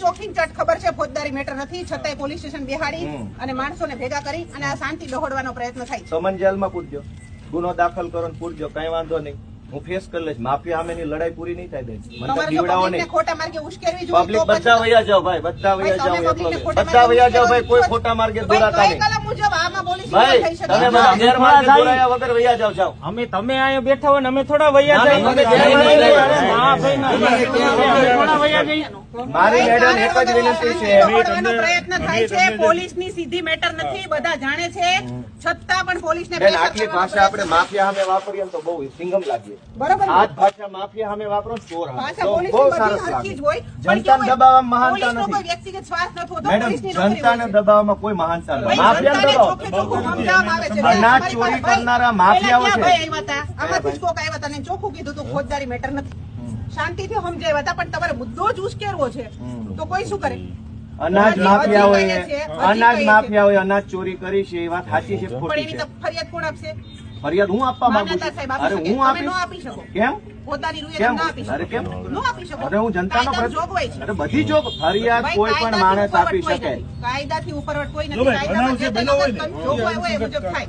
ચોખ્ખી ચટ ખબર છે ફોજદારી મેટર નથી, છતાંય પોલીસ સ્ટેશન બિહાડી અને માણસોને ભેગા કરી અને આ શાંતિ દોહડવાનો પ્રયત્ન થાય. સમન જેલમાં પૂરજો, ગુનો દાખલ કરો ને પૂરજો, કઈ વાંધો નહીં, હું ફેસ કરી લઈશ. માફિયા સામેની લડાઈ પૂરી નહીં થાય બેન. મને તો દીવડાવો નહીં. ખોટા માર્ગે ઉશ્કેરવી જોઈએ. પબ્લિક બધા વયા જાઓ ભાઈ, બધા વયા જાઓ, બધા વયા જાઓ ભાઈ, કોઈ ખોટા માર્ગે દોરાતા નહીં. મુજબ આમાં પોલીસ ભાઈ થઈ શકે. તમે બધા ગેરમાર્ગે દોરાયા વગર વયા જાઓ. જાઓ અમે તમે અહીંયા બેઠા હોય ને અમે થોડા વૈયા જઈએ. મારી મેડમ એક જ વિનંતી છે, દોહડવાનો પ્રયત્ન થાય છે. પોલીસની સીધી મેટર નથી, બધા જાણે છે, છતાં પણ પોલીસને બેન આટલી ભાષા આપણે માફિયા સામે વાપરીએ ને તો બહુ સિંગમ લાગીએ. બરોબર. આ જ ભાષા માફિયા સામે વાપરો ને ચોર સામે ભાષા તો પોલીસની બહુ બધી સરસ હરખી જ લાગે. હોય. પણ જનતાને કેવું હોય, દબાવવામાં મહાનતા પોલીસનો કોઈ નથી વ્યક્તિગત સ્વાર્થ નથી હોતો. મેડમ, પોલીસની નોકરી જનતાને હોય છે. દબાવવામાં કોઈ મહાનતા નથી. ભાઈ, માફિયાને જનતાને દબાવો. ચોખ્ખે ચોખ્ખું સમજાવવામાં આવે છે. અનાજ અમારી ચોરી પાસે કરનારા ભાઈ, માફિયાઓ પહેલા છે. ક્યાં ભાઈ આવ્યા હતા? આમાંથી જ કોક આવ્યા હતા ને ચોખ્ખું કીધું તું ફોજદારી મેટર નથી, શાંતિથી સમજાવ્યા હતા, પણ તમારે મુદ્દો જ ઉશ્કેરવો છે તો કોઈ શું કરે? અનાજ માફિયાઓએ અનાજ હજી માફિયાઓએ અનાજ ચોરી કરી છે, એ વાત સાચી છે, પણ ખોટી એની છે? તો ફરિયાદ કોણ આપશે? ફરિયાદ હું આપવા માંગુ માન્યતા છું. સાહેબ અરે આપી શકે. હું તમે ન આપીશ. આપી શકો. કેમ પોતાની રૂએ કેમ? ના આપી શકો. અરે કેમ? ન આપી શકો. અરે હું જનતાનો કાયદામાં જોગવાઈ છે. અરે બધી જો ફરિયાદ ભાઈ, કોઈ પણ માણસ આપી શકે. કાયદાથી ઉપરવટ કોઈ નથી. કાયદામાં જે તે જોગવાઈ હોય એ મુજબ થાય.